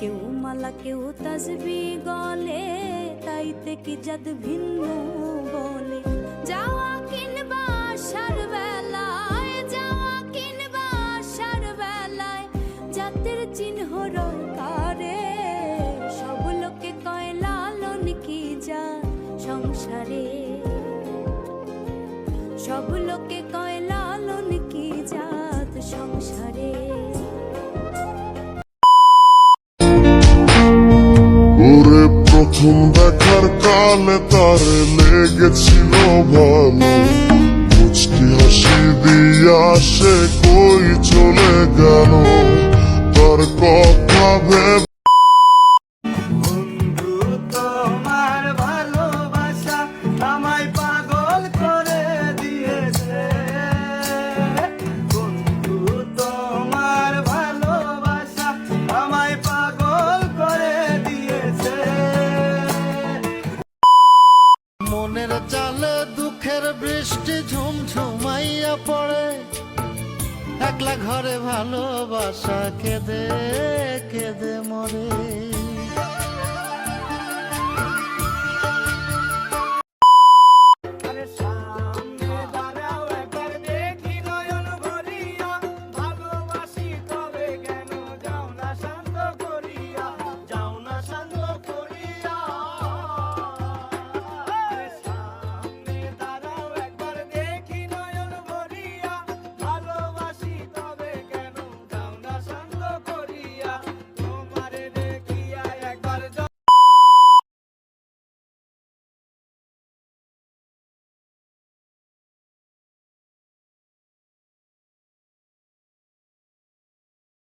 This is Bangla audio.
কেউ মালা কেউ তাসবি গলে, তাইতে কি জাত ভিন্ন বলে। যাওয়া কিনবা আসার বেলায়, যাওয়া কিনবা আসার বেলায় জাতের চিহ্ন রকারে। সব লোকে কয় লালন কি জাত সংসারে, সব লোকে কয় লালন কি জাত সংসারে। ওরে প্রথম দেখার কালে তারে লেগেছিল ভালো, মুচকি হাসি দিয়া সে কই চলে গেল, তার কথা ভেবে মনের চালে দুঃখের বৃষ্টি ঝুমঝুমাইয়া পড়ে, একলা ঘরে ভালোবাসা